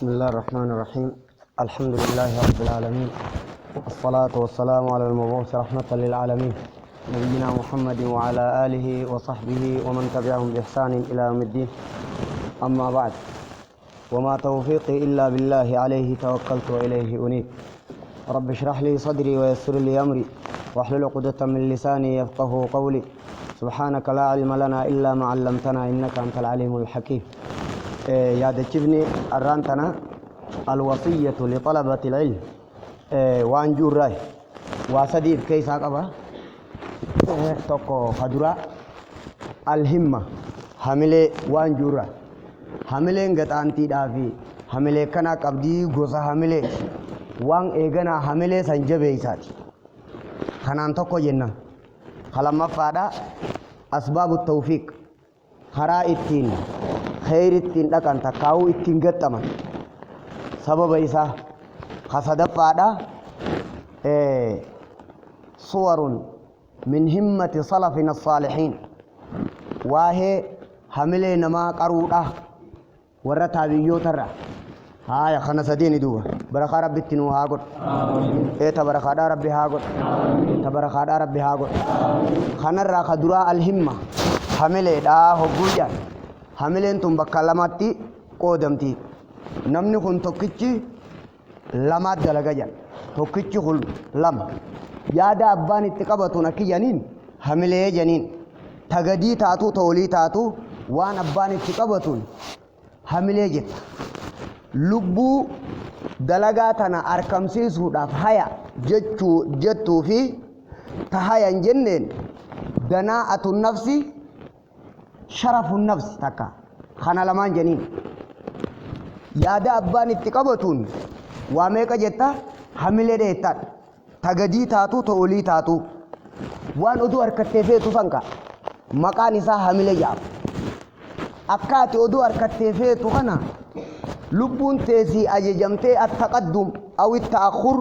بسم الله الرحمن الرحيم. الحمد لله رب العالمين، والصلاة والسلام على المبعوث رحمة للعالمين نبينا محمد وعلى آله وصحبه ومن تبعهم بإحسان إلى يوم الدين. أما بعد، وما توفيقي إلا بالله، عليه توكلت وإليه أنيب. رب اشرح لي صدري ويسر لي أمري واحلل عقدة من لساني يفقه قولي. سبحانك لا علم لنا إلا ما علمتنا إنك أنت العليم الحكيم. يا دجبني الرانتنا الوصية لطلبة العلم وانجور راي واسديب كيس عقبة توكو خدرا الهمة حملة وانجور حملة قد أنتي دافي حملة كنا قبدي غوصة حملة وان ايغنا حملة سنجبه إسات خنان توكو جنة خلما فادا أسباب التوفيق خرا التين خير التين لكن تكاو التين قطمان سبب إسا خصد فادا صور من همة صلفنا الصالحين وهي حملة نما قروطة ورطا بيوتر هاي خنسدين دوه بركة ربي تنو هاقود تبركة ربي هاقود تبركة ربي هاقود خنر خدراء الهمة حملة دا هبوجا حملة انتم بكلماتي قودمتي نمني كن توكيتشي لما دلقا توكيتشي خل لم يادا أبان اتقابتونا كي جنين حملة جنين تغدي تاتو تولي تاتو وان أبان اتقابتون حملة جت لبو دلقا تنا أركمسي سوداف هيا جتو في تهيا جنين دناءة النفس شرف النفس تكا خانا لمان جنين يادا أبان اتقابتون واميكا جتا حملة ديتان تغدي تاتو تولي تاتو وان ادو أركتفيتو فانكا مكان إسا حملة جاب أكاتي ادو أركتفيتو خانا لبون تيسي أججمتي التقدم أو التأخر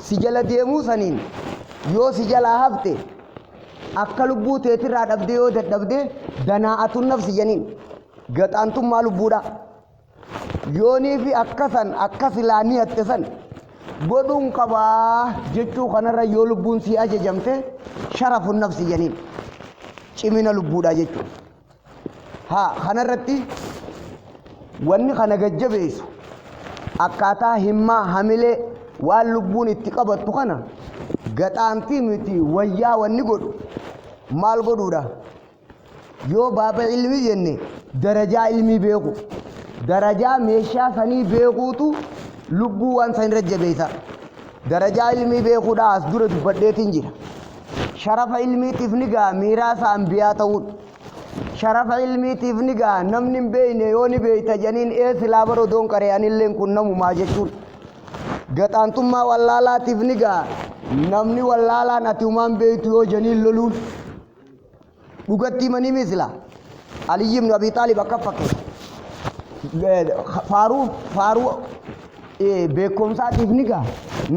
سجل ديمو سنين يو سجل هفته أكا لبو تيتر دبدي يو دبدي دناءة النفس جنين قد أنتم ما لبودا يوني في أكسن أكسلاني التسن بدون كبا جتو خنر يو لبون سي أججمتي شرف النفس جنين چمين لبودا جتو ها خنرتي wanni kana gajjabeessu akkaataa himmaa hamilee waan lubbuun itti qabattu kana gaxaantii miti wayyaa wanni godhu maal godhuudha yoo baaba ilmi jenne darajaa ilmii beeku darajaa meeshaa sanii beekuutu lubbuu waan san irra jabeessa darajaa ilmii beekuudha as dura dubbadheetiin jira sharafa ilmiitiif ni gaa miiraasa ambiyaa ta'uudha شرف علمي تفنيغا نمني بيني يوني بيتا جنين سلابرو دون كريان اللين كن نمو ماجتون قد أنتم ما واللالا تفنيغا نمني واللالا نتومان بيتو جنين لولون وقتي مني مثلا علي بن أبي طالب أكفك فارو بيكم سا تفنيغا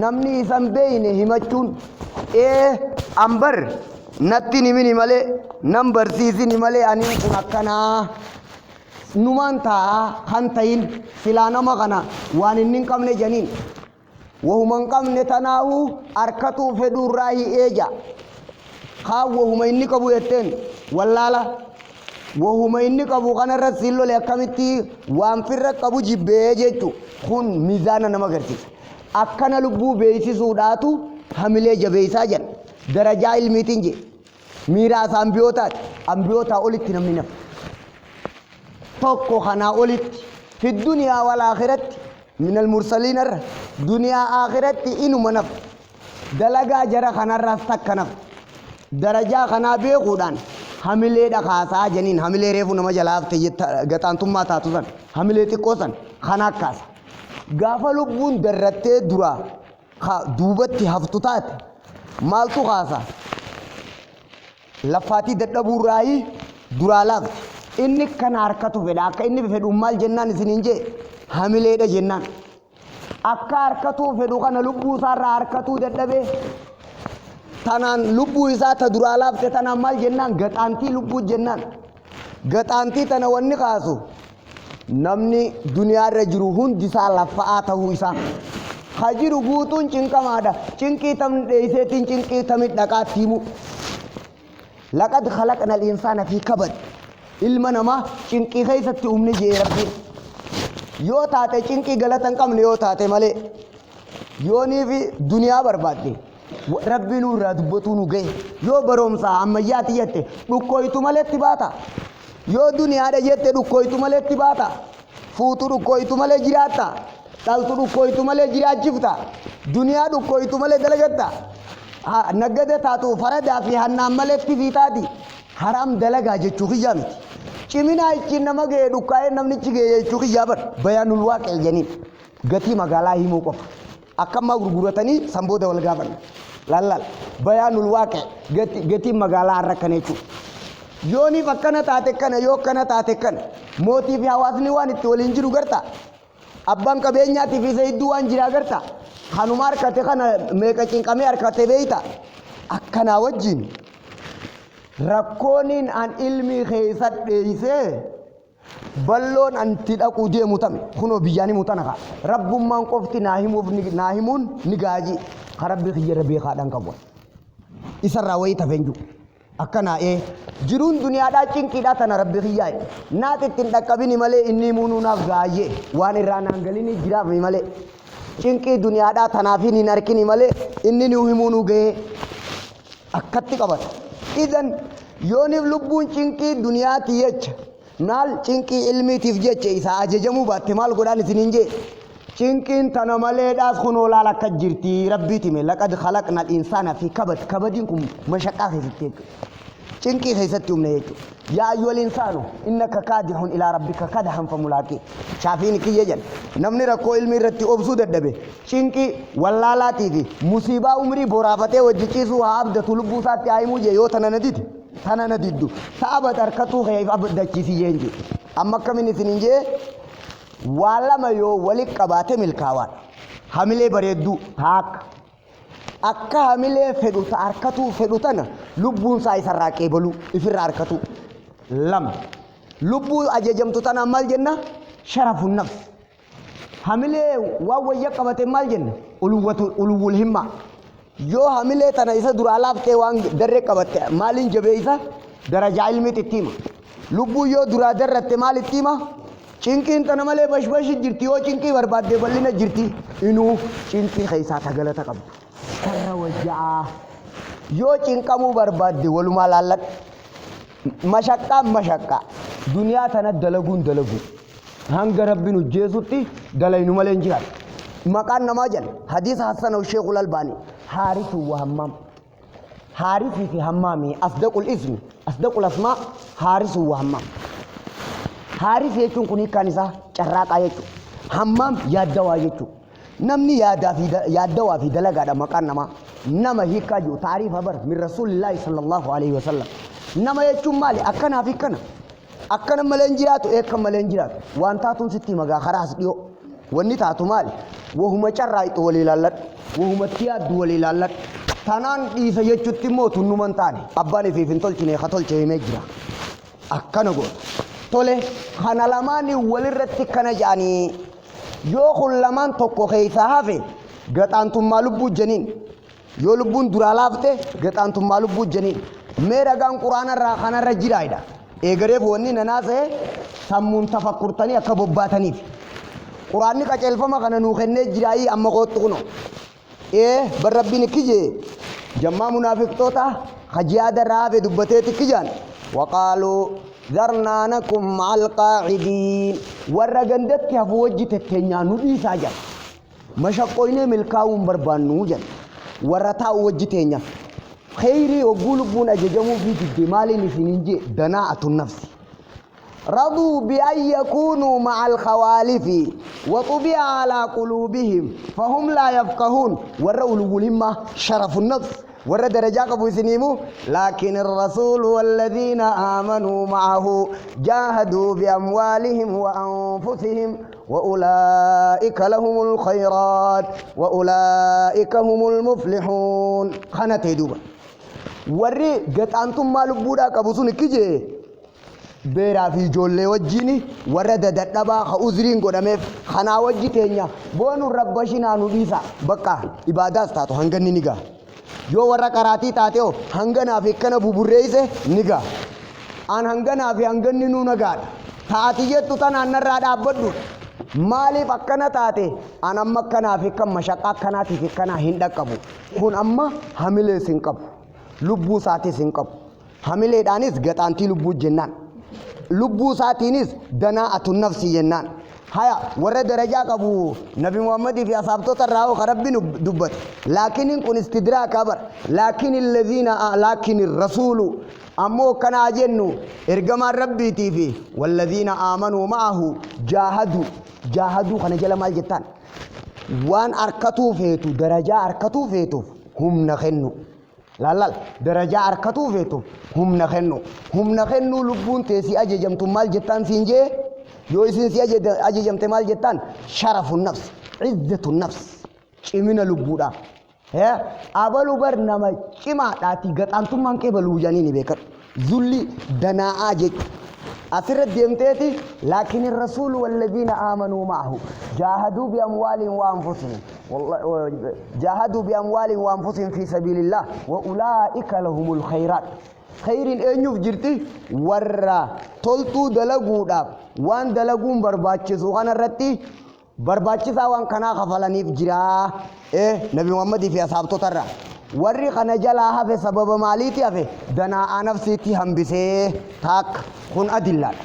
نمني إسان بيني همتون أمبر natti nimini male number siisini male ani kun akkana numan taa kan tayin filanama kana waan inni qabne janiin wahuman qabne tanaahu arkatu fedurrahi eja wahuma inni qabu yetten wallala wahuma inni qabu kana rasillo le akkamitti waan firra qabu jibbe jechu kun mizana nama garsiisa akkana lubbu beeysisuudhaatu hamilee jabeeysaa jedha درجة علمي تنجي ميراث أنبيوتا أولت نمنا توقو خنا أولت في الدنيا والآخرة من المرسلين دنيا آخرة إنو منف دلقا جرى خنا راستك كنف درجة خنا بيقودان حملة دخاسا جنين حملة ريفو نما جلاف تجد غطان تم تاتوزن حملة تقوسن خنا كاس غافا لبون درته درا دوبت هفتوتات مالتو خاصة لفاتي ددبو راي درالاف إنك كان حركتو فدا إني بفدو مال جنان سنينجي حملة دا جنان أكا حركتو فدو كان لبو سار حركتو ددبه تنان لبو إسا تدرالاف تنان مال جنان غطانتي لبو جنان غطانتي تنواني خاصو namni duniyaa irra jiru hundi isaa lafa'aa ta'uu isaa hajiru guutuun cinqamaadha cinqii tamni dheeyseetiin cinqii tamni dhaqaatti himu laqad khalaqna al-insaana fi kabad ilma namaa cinqii keessatti umni jee rabbiin yoo taate cinqii galata hin qabne yoo taate malee yoonii fi duniyaa barbaadde rabbiin irraa dubbatu nu ga'e yoo baroomsa ammayyaati jette dhukkooytu maleetti baata yoo duniyaadha jette dhukkooytu maleetti baata fuutu dhukkooytu malee jiraatta dhaltu dhukkooytu malee jiraachifta duniyaa dhukkooytu malee dalagatta naggada taatu faradaa fi hannaan maleetti fiitaati haram dalagaa jechuu kiyyaa miti ciminaa ichi nama ga'e dhukkaa'ee namnichi ga'e jechuu kiyyaa bar bayaanul waaqee janiin gatii magaalaa himuu qofa akkammaa gurguratanii sanbooda wal gaafan lallal bayaanul waaqee gatii magaalaa harrakkan jechuudha yooniif akkana taate kana yoo akkana taate kana mootii fi hawaasni waan itti waliin jiru garta abbaan qabeenyaatii fi zayidduu waan jiraa garta kanuma harkate kana meeqa cinqamee harkate beeyta akkanaa wajjin rakkooniin an ilmi keessa dheeysee balloon anti dhaquu deemu tame kunoo biyyaani mutanaka rabbummaan qofti naa himuun ni gaaji ka rabbi kiyyarra beekaadhaan qabu isarraa wayii tafeenju akkana jiruun duniyaadhaa cinqiidhaa tana rabbi kiyyaa naat ittiin dhaqqabini malee inni himuunuu naaf gaayyee waan irraa naan galini jiraaf malee cinqii duniyaadhaa tanaaf hin harkini malee inni nu himuunuu ga'ee akkatti qabata idan yooniif lubbuun cinqii duniyaati jecha naal cinqii ilmiitiif jecha isaa ajajamuu baatte maal godhaan isiniin jee cinqiin tana maleedhaas kunoo laal akka jirti rabbiitime laqad khalaqna al-insaana fi kabadiin kun mashaqqaa keessatti cinqii keessatti humna jechuudha yaa ayyuhal insaanu innaka kaadihun ilaa rabbika kadahan famulaaqii shaafiin kiyya jedha namni rakkoo ilmi irratti obsuu dadhabe cinqii wallaalaatii fi musiibaa umrii boraafatee wajjiciisuu haa abdatu lubbuu isaatti haa himuu jee yoo tana na diddu sa'abat harkatuu keef abdachiisii jeen jee amma akkamin isiniin jee waa lama yoo walitti qabaate milkaawaan hamilee bareedduu haaka akka hamilee fedhu ta harkatuu fedhu tana lubbuun isaa isarraa qeebaluu ifirraa harkatu lama lubbuu ajajamtu tana maal jenna sharafu nafs hamilee waan wayya qabate maal jenna uluwwul himma yoo hamilee tana isa duraa laaftee waan darree qabatte maaliin jabeeysa darajaa ilmiit itti hima lubbuu yoo duraa darratte maal itti hima cinqiin tana malee bashbashi jirti yoo cinqii barbaadde bal'ina jirti inuu cinqii keessaa tagalata qabdu karra wajjaa yoo cinqamuu barbaadde walumaa laalladhu mashaqqaa duniyaa tana dalaguun hanga rabbiin hojjeesutti dalaynu malee hin jiraatu maqaan namaa jala hadiisa hassana sheekul albaanii haarisu wa hammaam haarisii fi hammaamii asdaqul asmaa haarisu wa hammaam haaris jechuun kun hiikkaan isaa carraaqaa jechuudha hammaam yaaddawaa jechuudha namni yaaddawaa fi dalagaadha maqaan namaa nama hiikkaa jiru taariifa bar min rasuulillaahi sallallahu alaihi wasallam nama jechuun maali akkanaaf hiikkana akkana malee hin jiraatu eekkan malee hin jiraatu waan taatuun sitti magaa karaas dhiyoo wanni taatu maali wahuma carraa'itu walii ilaalladhu wahumatti yaaddu walii ilaalladhu tanaan dhiisa jechuutti immoo tunnuman taane abbaan ifiif hin tolchine ka tolche himee jira akkana goota tole kana lamaan walirratti kana jaanii yoo kun lamaan tokko keessaa hafe gaxaantummaa lubbuu janiin yoo lubbuun duraa laafte gaxaantummaa lubbuu janiin mee ragaan quraanarraa kanarra jiraayidha eegareef wanni nanaasee sammuun tafakkurtanii akka bobbaataniif quraanni qaceelfama kana nuu kennee jiraayii amma qoottu kuno bar rabbiin ikkijee jammaa munaafiqtoota hajiyaada hafe dubbateeti ikkijaan waqaaluu ذرنا نكن مع القاعدين ورغندت هفو وجه تتنيا ندي ساجا مشقوينه ملكاون بربانو جن ورتا وجه تنيا خيري وغلبون اججمو في الدمال لسننجي دناءة النفس رضوا بأن يكونوا مع الخوالف وطبع على قلوبهم فهم لا يفقهون ورأوا الهمة شرف النفس ورد درجاك ابو سنيمو لكن الرسول والذين آمنوا معه جاهدوا بأموالهم وأنفسهم وأولئك لهم الخيرات وأولئك هم المفلحون خانت دوبا وري قد أنتم مالبودا كبسون كجي beeraa fi ijoollee wajjini warra dadadhabaa ha uzriin godhameef kanaa wajji teenya boonu rabbashinaa nu dhiisa bakka ibaadaas taatu hanganni ni ga'a yoo warra qaraatii taate oo hanganaaf akkana buburreeyse ni ga'a aan hanganaaf hanganni nu nagaadha taati jettu tanaan narraa dhaabbadhu maaliif akkana taate aan amma akkanaaf akka mashaqaa akkanaatiif akkana hin dhaqqabu kun amma hamilee sin qabu lubbuu isaatis hin qabu hamileedhaanis gaxaantii lubbuu jennaan lubbuu isaatiinis danaa'atun nafsi jennaan haya warra darajaa qabu nabi muhammadii fi ashaabtota irraa oo rabbiin dubbate laakiin kun istidraaka bar laakiin rasuulu ammoo kana jennu ergamaan rabbiitii fi walladhiina aamanuu ma'ahu jaahaduu kana jala maal jettaan waan arkatuu feetu darajaa arkatuu feetuuf humna kennu lallal darajaa arkatuu feetuuf humna kennu lubbuun teesii ajajamtu maal jettaan siinjee yoo isin si ajajamte maal jettaan sharafun nafs izzatun nafs cimina lubbuudha abalu bar nama cimaadhaati gaxaantummaan kee baluu janiin beekan zulli danaa'aa jechu asirra deemteeti laakiin rasuulu walladhiina aamanuu ma'ahu jaahaduu biamwaalihim wa anfusihim fi sabiilillah wa ulaa'ika lahumul khayraat khayriin eenyuuf jirti warra toltuu dalaguudhaaf waan dalaguun barbaachisu kanarratti barbaachisaa waan kanaa kafalaniif jira nabi muhammadii fi ashaabtota irraa warri kana jalaa hafe sababa maaliiti hafe danaa'aa nafsiitti hambisee taak kun adillaadha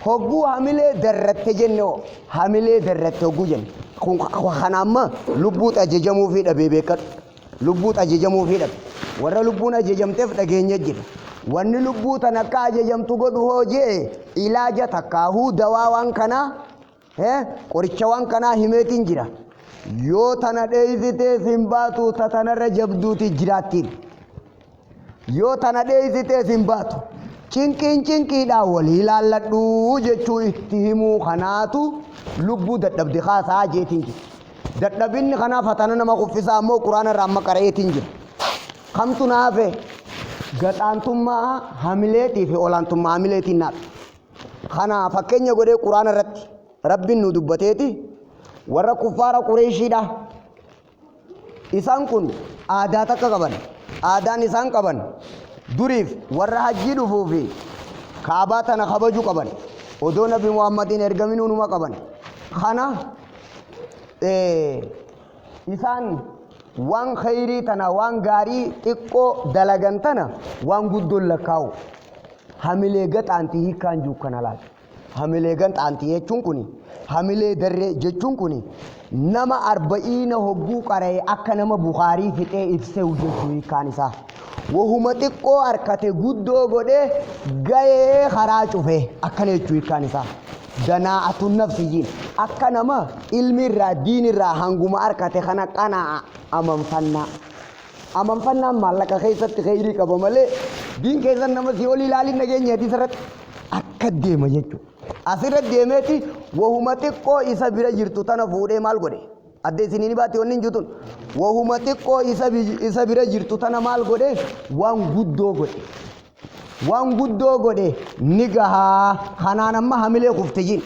hogguu hamilee darratte jenne hamilee darratte hogguu jenne kun kana amma lubbuut ajajamuu fi dhabee beekadhu lubbuut ajajamuu fi dhabe warra lubbuun ajajamteef dhageenya jira wanni lubbuu tan akka ajajamtu godhu hoo jee ilaaja takkaahuu dawaa waan kanaa qoricha waan kanaa himeetiin jira yoo tana dheeysitee sin baatu tatanarra jabduuti jiraattiin yoo tana dheeysitee sin baatu cinqiidhaa walii laalladhuu jechuu itti himuu kanaatu lubbuu dadhabde kaasaa jeetiin jira dadhabinni kanaaf hatana nama kuffisaa ammoo quraana irraa amma qara'eetiin jira kamtu naafe gaxaantummaa hamileetii fi olaantummaa hamileetiin naaf kana fakkeenya godhee quraana irratti rabbiin nu dubbateeti warra kuffaara qureeshiidha isaan kun aadaa takka qaban aadaan isaan qaban duriif warra hajjii dhufuu fi kaabaa tana kabaju qaban odoo nabi muhammadiin ergaminuu numa qaban kana isaan waan khayrii tana waan gaarii xiqqoo dalagan tana waan guddoon lakkaa'u hamilee gaxaantii hiikkaan juukkana laata hamilee gaxaantii jechuun kuni hamilee darree jechuun kuni nama 40 hogguu qara'e akka nama Bukhaarii fixee ibsee hojjechuu hiikkaan isaa wahuma xiqqoo harkate guddoo godhee ga'ee karaa cufee akkana jechuu hiikkaan isaa danaa'atun nafsiyyiin akka nama ilmi irraa diin irraa hanguma harkate kana qanaa amanfannaan maallaqa keessatti khayrii qaba malee diin keessan nama si olii ilaalin nageenyaati irratti akka deema jechuudha asirra deemeeti wahuma xiqqoo isa bira jirtu tana fuudhee maal godhe adde isiniin baate wanni hin jutun wahuma xiqqoo isa bira jirtu tana maal godhe waan guddoo godhe ni gahaa kanaan amma hamilee kufte jin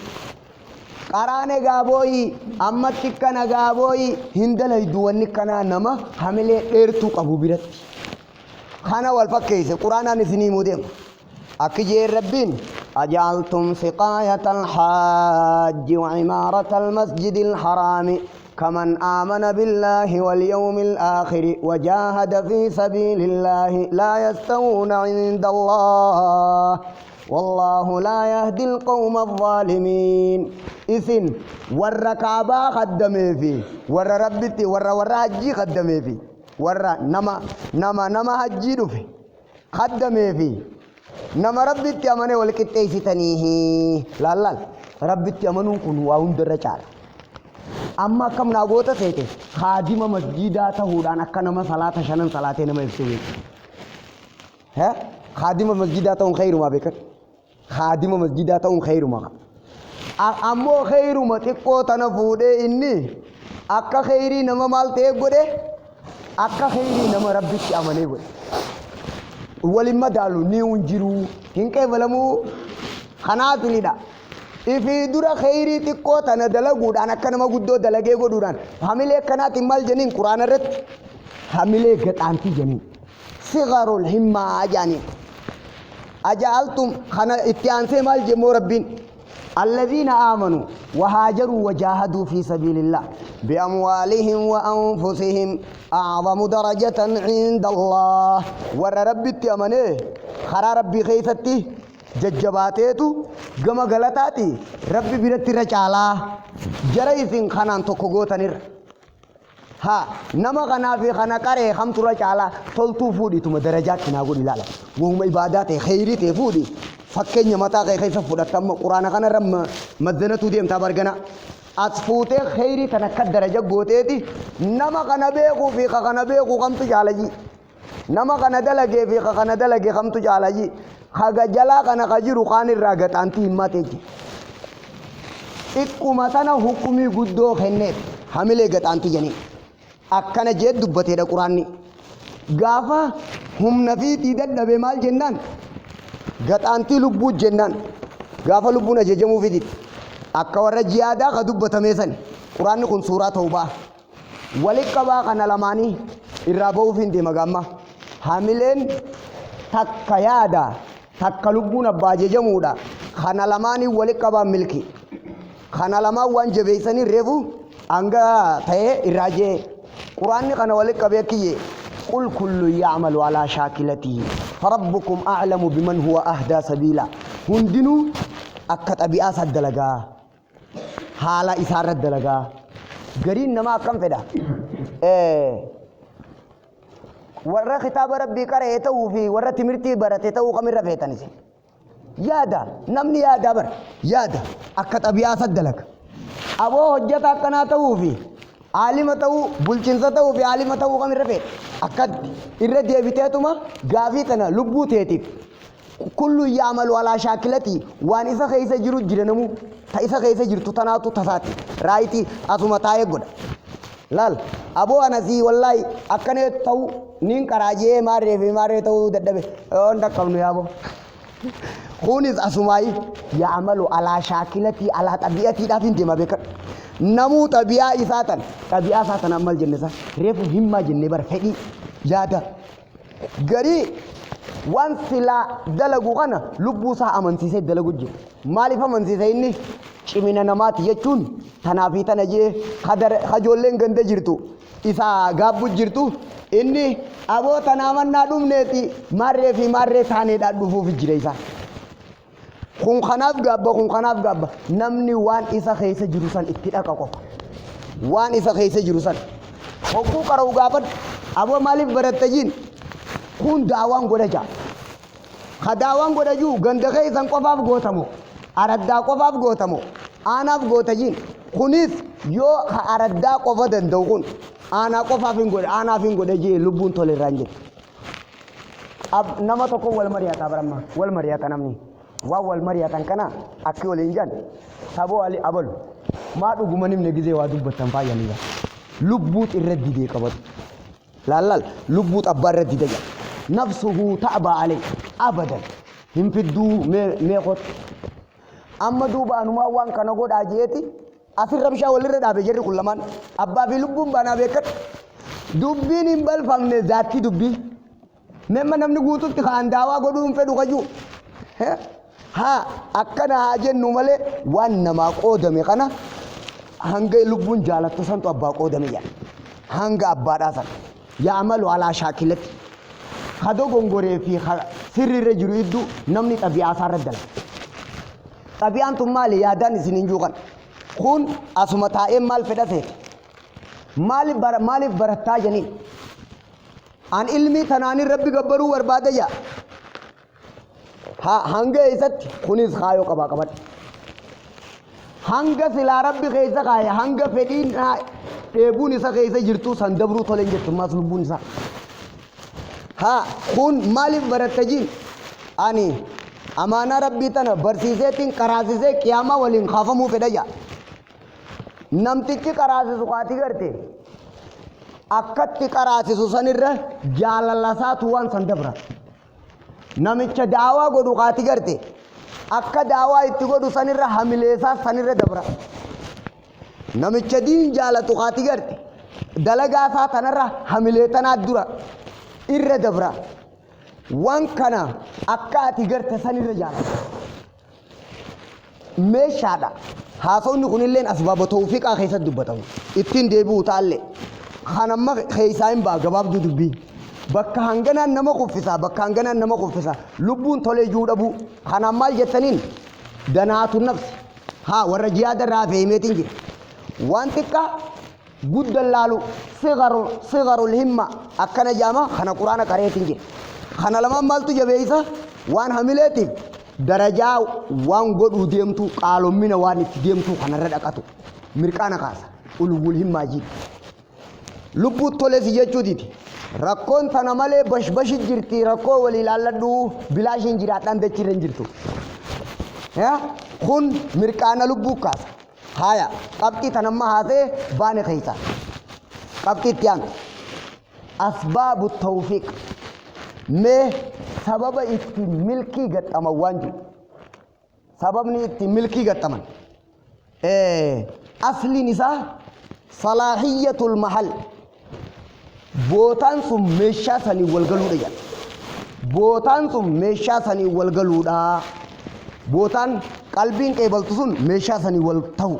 qaraane gaabooyi amma xiqqana gaabooyi hin dalaydu wanni kanaa nama hamilee dheertuu qabu biratti kana wal fakkeesse quraanaan isinii mudeem akki jee rabbiin أجعلتم سقاية الحاج وعمارة المسجد الحرام كمن آمن بالله واليوم الآخر وجاهد في سبيل الله لا يستوون عند الله والله لا يهدي القوم الظالمين إذن والركعبة خدمي في ور ربتي ور حجي خدمي في ور نما حجي في خدمي في نما ربتي أمانة والكتة تنيه لا ربتي أمانون كن واهم درجات أما كم ناقوتا سيته خادم مسجدا تهودان أكنما صلاة شنن صلاة نما يفسوي ها خادم مسجدا تون خير ما بكر خادم مسجدا تون خير ما أمو خير ما تكو تنفوده إني أكا خيري نما مال تيغوده أكا خيري نما ربتي أمانة بوده ولما دالو نيون جيرو هنكي فلمو خنات لدا في درا خيري تقوت أنا دلقود أنا كنا ما قدو دلقي قدوران هميلة كنات مال جنين قرآن رت هميلة قط أنتي جنين صغر الهمة جانين أجعلتم خنا اتيانسي مال جمو ربين الذين آمنوا وهاجروا وجاهدوا في سبيل الله بأموالهم وأنفسهم أعظم درجة عند الله ور ربي تيامنه خرا ربي خيثتي ججباتيتو قم غلطاتي ربي برتي رجالا جريسين خنان توكوغوتنير ها نما خنا في خنا كاري خمت رجالا تلتو فودي تم درجات ناغودي لالا وهم عبادات خيري تفودي فكين متا كيف فدتم قران كان رم مدنتو ديم تبرغنا اصفوته خيري تنك درجه غوتيتي نما كنا بيقو في كنا بيقو خمت جالجي نما كنا دلغي في كنا دلغي خمت جالجي خاجا جلا كنا خجيرو خان الراغت انتي ماتيجي اكما تنا حكمي غدو خنت حمله غت انتي جني اكنا جد دبته القران غافا هم نفيتي ددبه مال جنان غطانتي لبو جنان غافا لبونا ججمو فيدي akka warra jiyaada ka dubbatameesan quraanni kun suuraa tawbaa waliqaba kana lamaanii irraa ba'uuf hin deema gamma hamileen takka yaada takka lubbuun abbaa jejamuudha kana lamaanii waliqaba milki kana lamaan waan jabeeysanii reefu anga ta'e irraa jee quraanni kana waliqabee kiyye qul kullu ya'malu ala shaakilatihi farabbukum a'lamu biman huwa ahda sabila hundinuu akka xabi'aa saddalagaa حالا إسارة دلقا قرين نما كم فدا ورّا خطاب ربي كره تو في ورّا تمرتي برته تو كم رفيتني سي يادا نمني يادا بر يادا أكت أبياس الدلق أبو حجة كنا تو في عالم تو بولشين تو في عالم تو كم رفيت أكت إرد يبيته توما غافي تنا لبو تيتي كل يعمل على شاكلتي وان إذا خيس جرو جرنمو إذا خيس جرتو تناطو تفاتي رايتي أثم تايقود لال أبو أنا زي والله أكني تو نين كراجي ماري تو ددبه عندك كم يا أبو خونيز أسماي يعمل على شاكلتي على طبيعتي دافين دي ما بكر نمو طبيعة إساتن طبيعة ساتن أمال جنسا ريفو همة جنة برفعي جادا غري وان سلا دلقو غنا لبوسا أمانسيسي دلقو جي مالي فمانسيسي إني شمينا نمات يجون تنافي تنجي خجولين غند جرتو إسا غابو جرتو إني أبو تنامان نادوم نيتي ماري في ماري ثاني دادو في جريسا خون خناف غابا نمني وان إسا خيس جروسان اتداك أقوف وان إسا خيس جروسان خبو كارو غابت أبو مالي برتجين kun dawaan godha jaa khadawaan godha juu ganda keessan qofaaf gootamo araddaa qofaaf gootamo aanaaf gootajiin kunis yoo araddaa qofa danda'u kun aanaa qofaaf hin godha aanaaf hin godha jee lubbuun toleraan jedhe nama tokko wal mari'ataa baramma wal mari'ata namni waan wal mari'atan kana akki waliin jaan saboo ali abalu maa dhuguma nimne gizee waa dubbattan faayaniidha lubbuut irra didee qabatu laalal lubbuut abbaa irra didee jaa نفسه تعب عليه أبدا هم في الدو ميقot أما دوبا أنما وان كان قد أجيتي أفر رمشا ولر دابي جري كل مان أبا في لبوم بنا بيكت دبي نمبل فان ذاتي دبي مما نمني قوتو تخان داوا قدوم في دوكجو ها أكنا هاجن نمالي وان نما قودمي كنا هنگي لبون جالتو سنتو أبا قودمي جان هنگ أبا داسن يعمل على شاكلتي خدو غونغوري في سر الرجل يدو نمني طبيعة سردل طبيعة انتم مالي يادان سنين جوغان خون أسمتا مال فدسه مال برتا جنين عن علمي تناني ربي قبرو ورباده جا هنگا إسات خونيز خايو قبا قبات هنگا سلا ربي خيسا خايا هنگا فدين تيبون إسا خيسا جرتو سندبرو طولين جرتو ماسلوبون إسا ها خون مالف برتجين أني أمانة ربي تنا برسيسة تين كراسيسة كياما ولين خافمو فدايا نمتيكي كراسي سقاتي کرتے أكتي كراسي سوسانير جالالاسات وان سندبرا نمتش دعوا قدو قاتي کرتے akka daawaa itti godhu sanirra hamileesaa sanirra dabra namicha diin jaalatu qaati garte dalagaa isaa tanarra hamileetanaa dura irra dabra waan kana akka ati garte sanirra jaalata meeshaadha haasawni kunilleen asbaaba tawfiiqaa keessatti dubbatamu ittiin deebi'u taalle kanamma keessaa hin baa gabaabduu dubbii bakka hanganaan nama kuffisa lubbuun tolee juu dhabu kanaan maal jettaniin danaatu nafsi haa warra jihaada irraa feemeetiin jira waan xiqqaa guddan laalu sigarul himma akkana jaama kana quraana qareetiin jira kana lamaan maaltu jabeeysa waan hamileetiif darajaa waan godhuu deemtu qaalommina waan itti deemtu kanarra dhaqatu mirqaana kaasa ulwul himmaa jiru lubbuu tolees jechuutiiti rakkoon tana malee bashbashi jirti rakkoo walii ilaalladhu bilaashiin jiraadhaan dachirra hin jirtu kun mirqaana lubbuu kaasa haya qabxii tanamma haasee baane keeysa qabxii itti aanu asbaabu tawfiiq mee sababa itti milkii gaxxaman waan jiru sababni itti milkii gaxxaman asliin isaa salaahiyatul mahal bootaan sun meeshaa sanii walgaluudha jedha bootaan sun meeshaa sanii walgaluudha bootaan qalbiin qeebaltu sun meeshaa sanii wal ta'u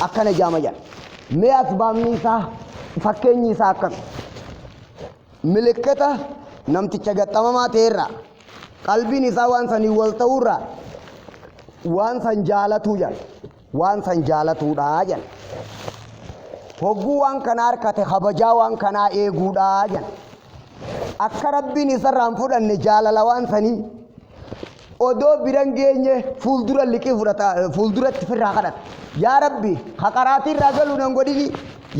akkana jaama jedha mee asbaabni isaa fakkeenyi isaa akkas milikkata namticha gaxxamamaa ta'erra qalbiin isaa waan sanii wal ta'urra waan san jaalatuu jedha waan san jaalatuudha jedha hogguu waan kana harkate kabajaa waan kanaa eeguudha jedha akka rabbiin isarraan fudhanne jaalala waan sanii odoo biran geenye fuuldura liqii fudhata fuulduratti firraa kadhata yaa rabbi ha qaraatii irraa galuu nan godhini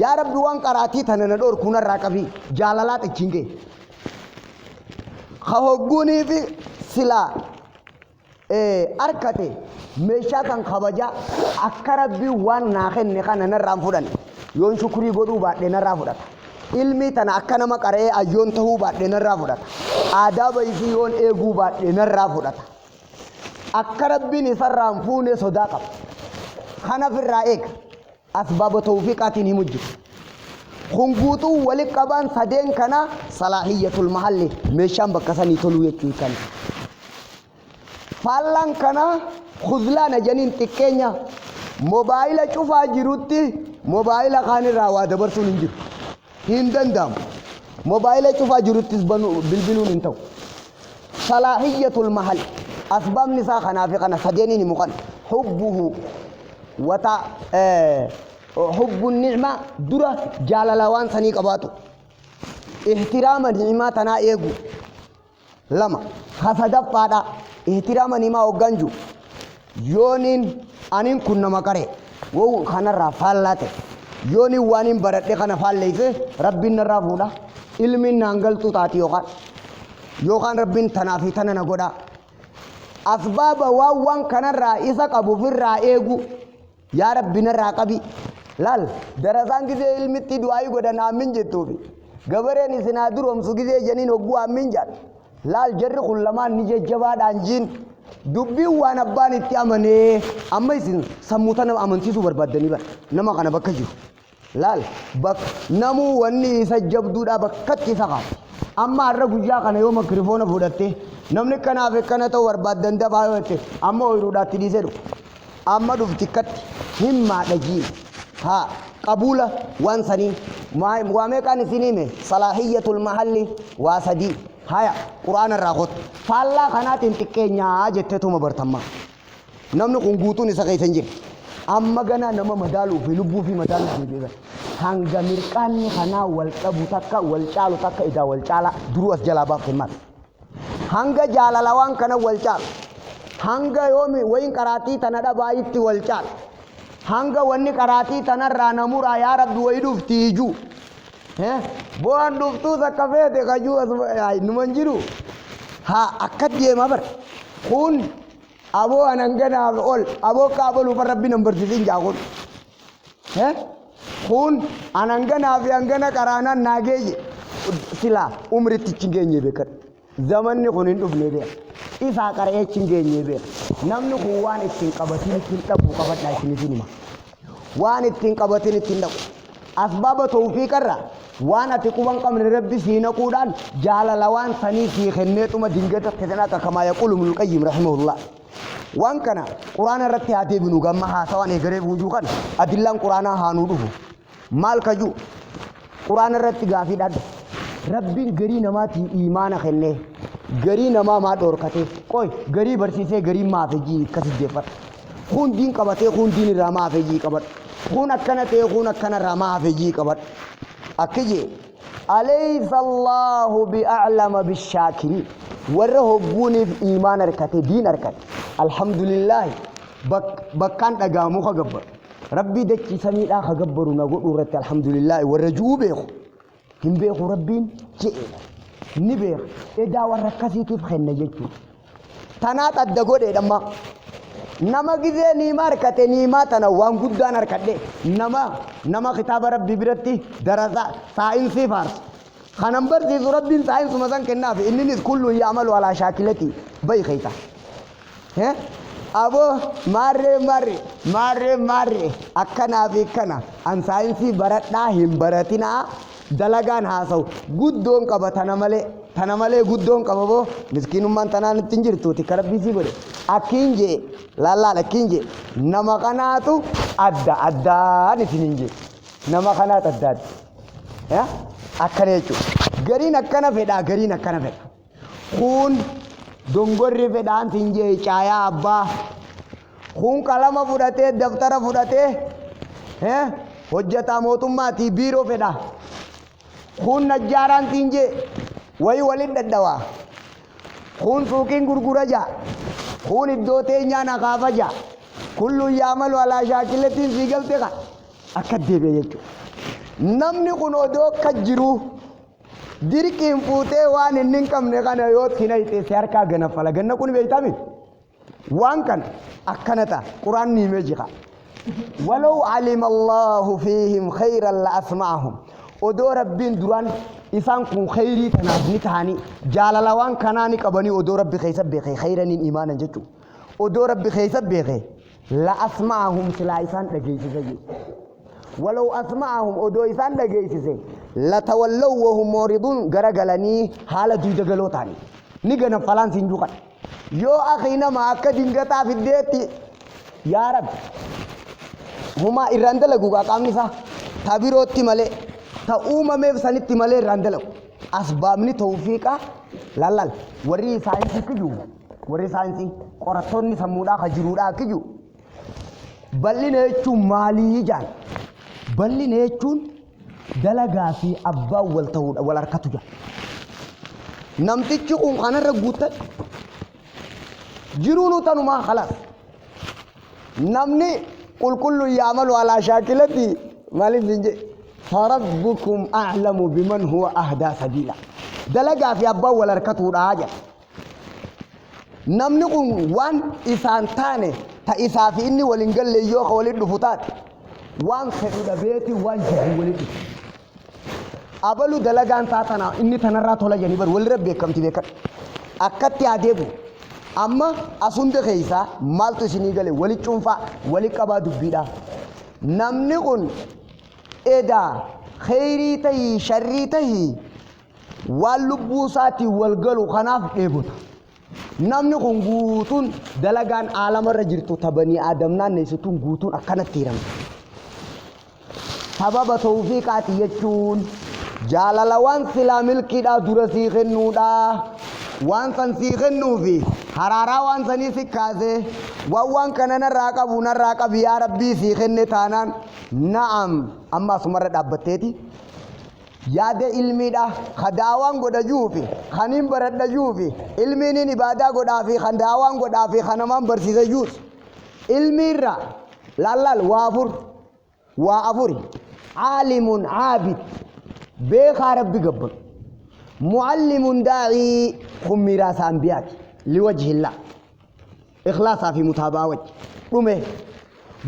yaa rabbi waan qaraatii tana na dhoorku narraa qabii jaalalaa xichiin gee ha hogguunii fi silaa harkate meeshaa kan kabajaa akka rabbi waan naa kenne kana narraan fudhanne yoon shukrii godhuu baadhee narraa fudhata ilmi tana akka nama qaree ayyoon tahuu baadhee narraa fudhata aadaaba isii yoon eeguu baadhee narraa fudhata akka rabbiin isarraan fuune sodaa qaba kana firraa eega asbaaba tawfiiqaatiin himu jiru kun guutuu wali qabaan sadeen kana salaahiyatul mahalli meeshaan bakka sanii toluu jechuu kan faallaan kana khuzlaana janiin xiqqeenya mobaayila cufaa jirutti mobaayila kaanirraa waa dabarsuun hin jiru hin danda'amu mobaayila cufaa jiruttis bilbiluun hin ta'u salaahiyatul mahal asbaabni isaa kanaa fi kana sadeeniin himu kan hubbuhu wata hubbu ni'ma dura jaalala waan sanii qabaatu ihtiraama ni'maa tanaa eegu lama hasadaffaadha ihtiraama ni'maa hogganju yooniin anin kun nama qaree wou kanarraa faallaate yooniin waanin baradhe kana faalleeyse rabbiin narraa fuudha ilmiin naan galtuu taati yookaan rabbiin tanaa fi tana na godhaa asbaaba waan kanarraa isa qabu firraa eegu yaa rabbi narraa qabi laal darasaan gisee ilmitti du'aayi godhan aamin jettuufi gabareen isinaa duroomsu gisee janiin hogguu aamin jedhan laal jarri kun lamaan ni jajjabaadhaan jiin dubbiin waan abbaan itti amanee amma isin sammuu tana amansiisuu barbaaddanii bara nama kana bakka jiru laal namuu wanni isa jabduudha bakkatti isa qabu amma har'a guyyaa kana yoo makirifoona fudhatte namni kanaaf akkana ta'u barbaaddan dafaa yoo jette amma ooyiruudhaatti dhiisee dhufu amma dhufti akkatti himmaadha jiin haa qabuula waan sanii waa meeqaan isin hime salaahiyatul mahalli waa sadii haya quraana irraa qotu faallaa kanaatiin xiqqeenyaa jetteetuma bartammaa namni kun guutuun isa keessa hin jirre amma ganaa nama madaaluu fi lubbuu fi madaaluu deebi'e hanga mirqaanni kanaa wal qabu takka wal caalu takka idaa wal caala duruu as jalaa baaf himmaat hanga jaalala waan kana wal caalu hanga yoomi wayin qaraatii tana dhabaayitti wal caalu hanga wanni qaraatii tanarraa namuraa yaa rabbi wayi dhufti ijuu bu'aan dhuftuus akka feete kajuu numan jiru haa akka deema bar kun aboo ananganaaf ol aboo qaabaluuf rabbi nan barsiisin jaakun kun ananganaaf angana qaraanaan naageeyye silaa umritti cingeenye beekan zamanni kun hin dhufne beeka إذا قرأت شنجيني بير نمني خوان التنقبتين التنقبوا قبضنا شنجيني وان التنقبتين التنقبوا أسباب توفيق الرّ وانا تكون قام ربي سينا قودان جال لوان سني في خنيت وما دينجت كذا كما يقول ابن القيم رحمه الله وان كان قرآن رتي هاتي بنو جمعها سواء يقرب وجوهان أدلّان قرآن هانوده مال كجو قرآن رتي قافي داد ربي غري نماتي إيمان خنّه غري نما ما دور كته کوئی غري برسيسه غري ما فيجي كسر جفر خون دين كبته خون دين راما فيجي كبر خون أكنة te خون أكنة راما فيجي كبر أكيد أليس الله بأعلم بالشاكرين وره بوني إيمان ركعت دين ركعت الحمد لله بكان أجامو خجبر ربي دك سميد خجبرنا قول رت الحمد لله ورجوع بيخ هم بيخ ربين شيء نبيخ إذا وركسي كيف خلنا يجوا تنات الدقود إدما نما كذا نيمار كته نيما تنا وان قدان ركده نما كتاب ربي برتي دراسة ساينس فارس خنمبر زي ربي ساينس مثلا كنا في إنني كله يعمل على شاكلتي بي خيتا ها أبو ماري أكنا في كنا أن ساينس برتنا هم برتنا دلغان هاسو قدون كبا تنمالي قدون كبا مسكين من تنان تنجرتو تكربي سيبري أكينجي لا أكينجي نما كناتو أدى نتنجي نما كنات أدى يا أكنيتو غرين أكنا فدا خون دونغور فدان تنجي چايا أبا خون كلام فداته دفتر فداته ها حجتا موتماتي بيرو فدا خون نجاران تنجي وي ولد الدواء خون سوكين غرغرا جا خون الدوتي نانا خافا جا كل يعمل على شاكلة سيقلتها أكدي بيجو نمني كنو دو كجرو ديركين فوتي وان النكم نغانا يوت كنا يتسياركا غنفالا غنى كون بيتامي وان كان أكنتا قرآن نيميجيخا ولو علم الله فيهم خيرا لأسمعهم ودو ربين دران إسان كون خيري تنازني تهاني جالالوان كناني كباني ودو ربي خيسب بخي خيرا إيمانا جتو ودو ربي خيسب بخي لا أسمعهم سلا إسان لجيسي زي ولو أسمعهم ودو إسان لجيسي لا تولوا وهم موردون غرغلاني حالة دويدة غلو تاني نيغنا فلان سنجوكا يو أخينا ما أكا دينغتا في الديتي يا رب هما إراندلقوا قامنسا تابيروتي مالي تأوما ميفسانيتي مالي راندلو أسبابني توفيقا لالال وري ساينسي كجو وري ساينسي قرطوني سمودا خجرودا كجو بلي نيچو مالي جان بلي نيچون دلغا في أبا والتهود والاركتو جان نمتيچو قوم خانا رغوتا جرونو تنو ما خلاص نمني قل كل يعمل على شاكلتي مالي بنجي فربكم أعلم بمن هو أهدى سبيلا دلقا في أبا والاركتو راجع نمنقون وان إسان تاني تا إسافي إني ولنقل لي يوخ ولد فتات وان خير بيتي وان جهي ولد أبلو دلقان تاتنا إني تنرات ولا جانبر والرب بيكم تبيكت أكتي عديبو أما أسند خيسا مالتو سنيغالي ولي چونفا ولي قبا دبيدا نمنقون إدا خيري تهي شري تهي واللبوساتي والقلو خناف إيبوتا نمني كون غوتون دلغان عالم رجرتو تبني آدمنا نيستون غوتون أكنا تيرم سبب توفيقات يجون جالالوان سلام الكدا درسي خنودا وان سنسي خنو في حرارا وان سني سكازي وان كننا راقب يا ربي سي خنتانان نعم أما سمر دابتتي yaade ilmiidha khadaawaan godha juufi khaniin baradha juufi ilmiin ibadaa godhaa fi khandaawaan godhaa fi khanamaan barsiisa juus ilmiirra lallal waa afuri caalimun caabid beekaa rabbi gabban muallimun daa'ii khummiiraasa anbiyaati liwajhillah ikhlaasaa fi mutaabaa wajhi dhume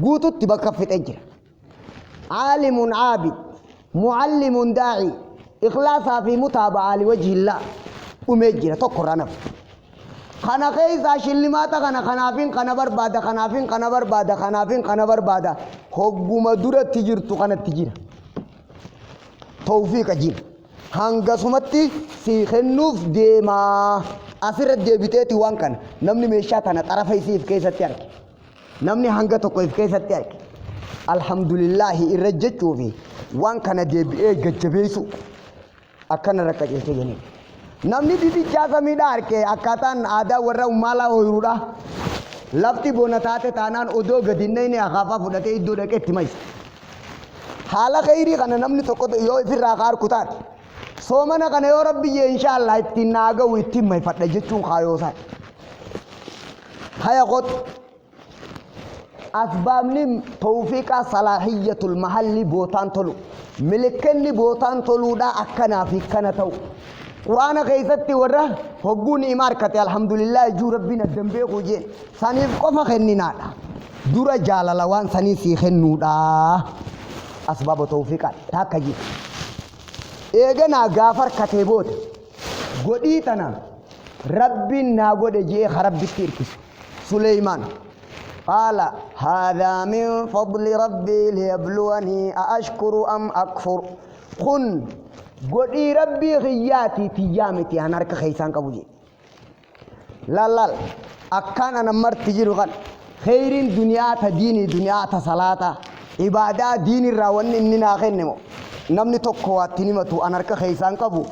guututti bakka fixee jira caalimun caabid معلم داعي إخلاصها في متابعة لوجه الله أمجرة تقرأنا خنا كيسا شلماتا خنافين خنا بربادا خنافين خنا بربادا خنافين خنا بربادا هجوم دورة تجير تقنا تجير توفيق جير هانغا سمتي سيخنوف ديما أسير الديبتة وان كان نمني مشاتنا طرف يسيف كيسة تيارك نمني هانغا تقوي كيسة تيارك الحمد لله إرجع شوفي وان كان ديبئة جتبيسو أكن ركعت جنين نمني دي جاسا ميدار كي أكاتان آدا ورا ومالا ويرودا لفتي بونتات تانان أدو قدينين أخافا فدته يدو دكت تميس حالا خيري كنا نمني تقول يو في راكار كتار سومنا كنا يا ربي إن شاء الله تناغا ويتم ما يفتح جتون خايوسا هيا قط أسباب نم توفيق صلاحية المحل بوتان تلو ملكني بوتان تلو دا أكنا في كنا تو قرآن كيستي ورا هجوني ماركة الحمد لله جو ربنا الدنبي خوجين سنيف قفا خنينا دورا جالا لوان سني سيخنو دا أسباب توفيقات تاكجي إيغنا غافر كتبوت قديتنا ربنا قد جي خرب بتيركس سليمان قال هذا من فضل ربي ليبلوني أأشكر أم أكفر قن قدي ربي غياتي تيامتي هنارك خيسان كبوجي لا أكان أنا مرت تجير غن خير دنيا ديني دنيا صلاة عبادة دين الراون إننا خنمو نمني تقوى تنمتو أنارك خيسان كبو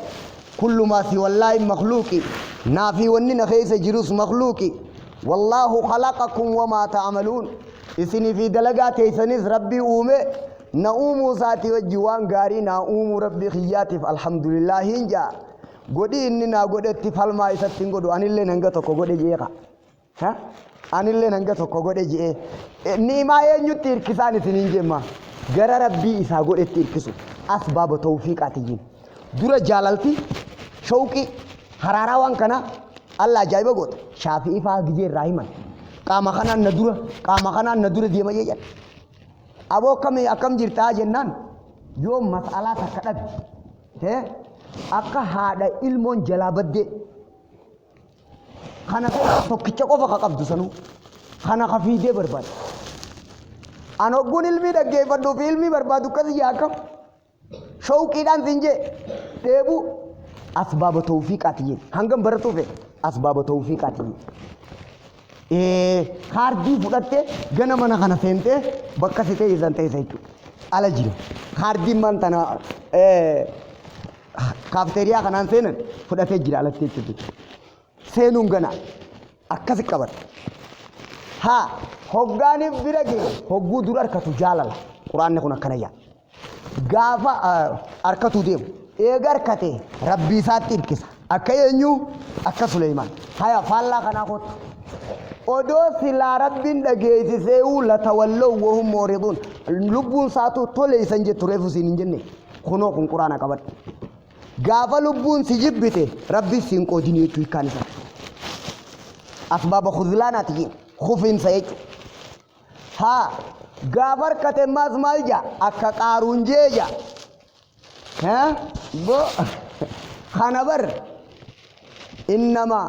كل ما سوى الله مخلوقي نافي وننا خيس جروس مخلوقي والله خلقكم وما تعملون إسني في دلقات إسنيس ربي أومي نأوم ساتي وجوان غاري نأوم ربي خياتي الحمد لله هنجا قدي إننا قد اتفال ما يستين قدو أن اللي ننغتو قد جيغا ها أن اللي ننغتو قد جيغا نيما ينجتير كساني سننجي غرى ربي إسا قد اتير كسو أسباب توفيق أتجين دورة جالالتي شوكي حرارة وان كنا الله جايبه قد شافي فا جير رايمان قام خنا ندورة ديما يجان أبو كم جرتا جنان يوم مسألة تكتب ته أكا هذا علم جلابد دي خنا فكتشة كوفا كقبض سنو خنا خفيدة برباد أنا أقول علمي دقة بدو في علمي بربادو كذي ياكم شو كيدان سنجة تبو أسباب توفيق أتيه هنگم برتو في أسباب توفيق أتيه خارجي فلته جنا منا خنا فهمته بكسيته يزنته سيجو على جيل خارجي من تنا كافتيريا خنا سينن فلته جيل على تيجو سينون جنا أكاسي كبر ها هوغاني بيرجي هوغو دور أركتو جالال قرآن نكونا كنايا غافا أركتو ديم إيجار كته ربي ساتير كيس أكينيو أكسليمان هيا فالله خنا خود odoo silaa rabbiin dhageessisee la tawalloo wahum mooriduun lubbuun saatu tole isan jettu reefu siin hin jenne kunoo kun quraana qabadhu gaafa lubbuun si jibbite rabbi siin qoodin jechuu hiikkaan isa asbaaba khudlaanaatiyin kufiinsa jechu haa gaafa harkate maas maal jaa akka qaaruun jeeja bo kana bar innamaa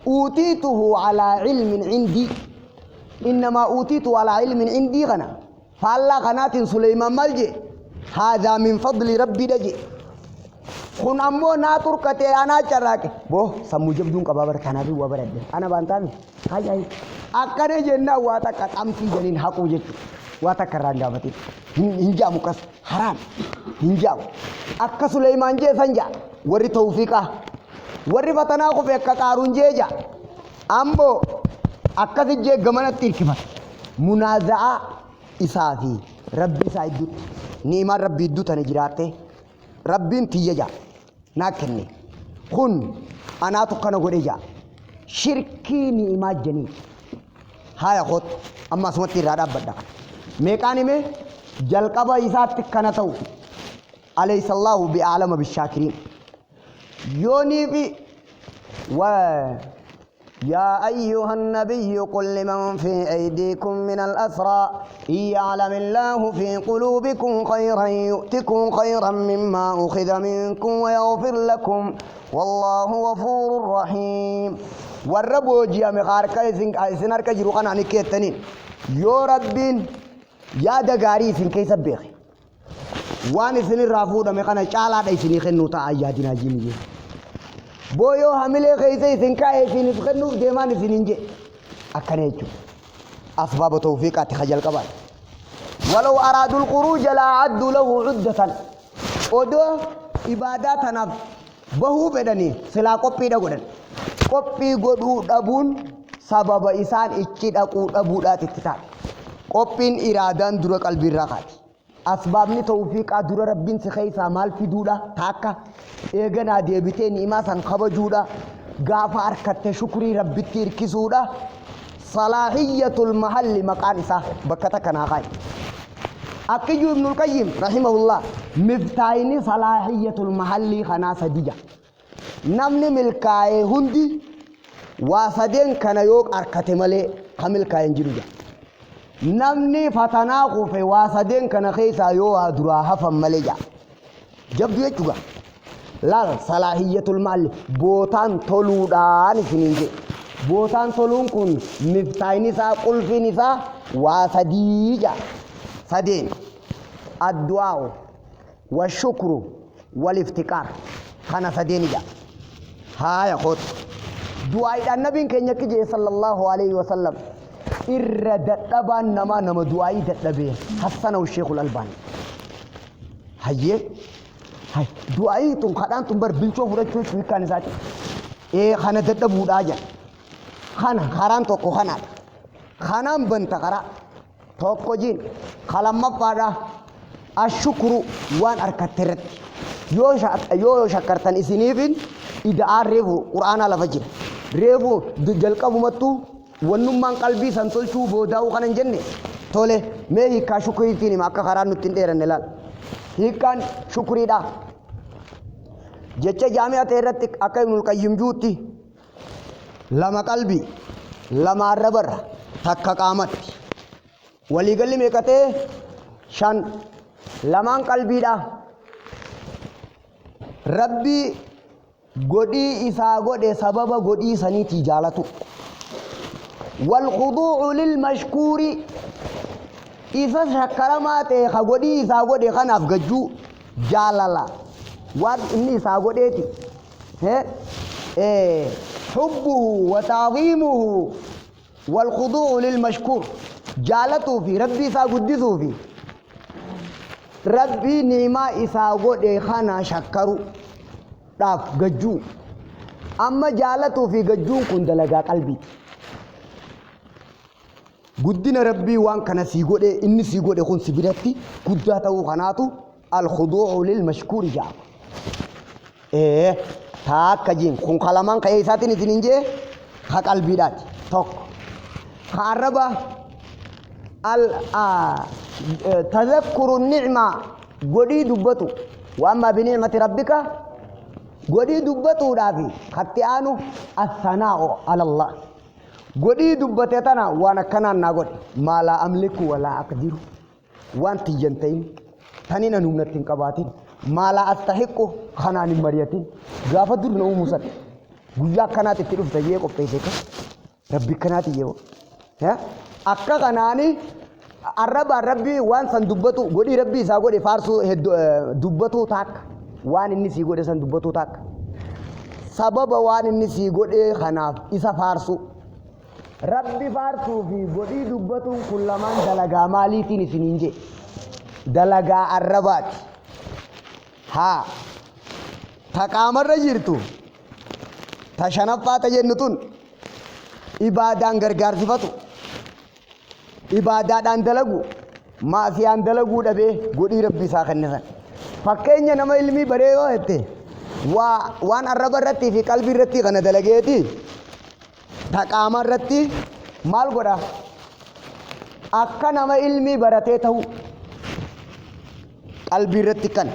أوتيته على علم عندي إنما أوتيته على علم عندي غنا فالله غنات سليمان ملجي هذا من فضل ربي دجي خن أمو ناتور كتي أنا شراك بو سمو جبدون كبابر كنابي وبرد أنا بانتامي هاي أكني جنة واتا كتامتي جنين حقو جتو واتا كران جابتي هنجا مكس حرام هنجا أكا سليمان جي سنجا وري توفيقه warri fatanaa qofe akka qaaruun jeeja ambo akkasi jee gamanatti hirkifata munaaza'a isaa fi rabbi isaa idduutti ni'imaan rabbi idduu tana jiraatte rabbiin tiyya jaa naa kenne kun anaatu kana godhe jaa shirkii ni'imaa janii haya qoot amma asumatti irraa dhaabbadha meeqaan hime jalqaba isaatti kana ta'u alaysa allaahu bi'aalama bishaakiriin يوني في يا أيها النبي قل لمن في أيديكم من الأسرى إن يعلم الله في قلوبكم خيرا يؤتكم خيرا مما أخذ منكم ويغفر لكم والله غفور رحيم والربو جيا مخاركا إسنار كجرو خان عني كيتنين يو ربين يا دغاري إسن كيس بيخي وان إسن الرافودة مخانا شالا دا إسن يخنو تا آياتنا جيني بويو حملي خيسي إسن كاي إسن يخنو ديمان إسن ينجي أكنيجو أسباب توفيقات خجل كبار ولو أرادوا الخروج لا عدوا له عدة ودو عباداتنا بهو بدني سلا قبي دا قدن قبي قدو دبون سبب إسان إچي دقو دبو دا تتتاب قبين إرادان درق قلبي الرقات أسبابني توفيق در ربين سخيسا مال في دودا تاكا إيغنا ديبتين إما سنخب جودا غافا أركت شكري ربي تيركسودا صلاحية المحل مقانسة بكتا كناغاي أكيو ابن القيم رحمه الله مفتايني صلاحية المحل خناسة ديجا نمني ملكاي هندي واسدين كان يوك أركتي ملي خملكاي انجلوجا نمني فتناقو في واسدين كان خيسا يوها دراها فمليجا جبدو يجوغا لا صلاحية المحل بوتان طلودان سنينجي بوتان طلون كن مفتايني سا قلفيني سا واسديجا سدين الدعاء والشكر والافتكار خانا سدين جا ها يا خود دعاء النبي كان يكجي صلى الله عليه وسلم إرد دبان نما دعاء دبي حسن الشيخ الألباني هاي هاي دعاء تم خدان تم بر بنشوف رجل في كان ذاتي إيه خانا دبو داجا خانا خاران تو خانا خانا بنتقرا توكو جين خلما فادا الشكر وان أركترت يو شكرتن إسنيفين إذا عرفوا قرآن على فجر ريفو دجلك بمتو ونمان قلبي سنتول شو بوداو خان جنة تولي ما هي كشكري تيني ما كخاران نتندير نلال هي كان شكري دا جتة جامعة تيرتك أكيد ملك يمجوتي لما قلبي لما ربر ثك قامت ولي قال لي ميكته شان لمان قلبي دا ربي غدي إسا غدي سبب غدي سني تجالتو والخضوع للمشكور إذا شكرمات خغدي إسا غدي خناف غجو جاللا واد إني إسا غديتي حبه وتعظيمه والخضوع للمشكور جالتو في ربي إسا قدسو في ربي نيما إسا غدي خنا شكرو داف غجو أما جالتو في غجو كن دلقا قلبي قدنا ربي وان كان سيغودي إني سيغودي خون سبيرتي قداتو خناتو الخضوع للمشكور جاب تاك جين خون خلامان كيساتي نتنينجي خاك قلبي دات توك خاربا تذكر النعمة قدي دبتو وأما بنعمة ربك قدي دبتو دافي خطيانو الثناء على الله قدي دبتتنا وانا كنان نقول ما لا أملك ولا أقدر وانت جنتين تنين نمنتين كباتين ما لا أستحق خنان مريتين غافة دور نو موسى قويا كنات تلوف تجيه کو پیسے کا ربي كنات يو ها أكا كناني ربي وان سن دبتو قدي ربي سا قدي فارسو دبتو تاك وان إني سي قدي سن دبتو تاك سبب وان إني سي قدي خناف إسا فارسو ربي فارسو في قدي دبتو كل من دلقا مالي تيني سنينجي دلقا الربات ها تقامر رجرتو تشنفات جنتون إبادان غرغار صفتو إبادان دلقو ما سيان دلقو دبي قدي ربي ساخن نسان فكينيا نما علمي بريو هته وان الرب رتي في قلبي رتي غنا دلقيتي تقامر رتي مال غدا أكا نما علمي برتي تهو قلبي رتي كان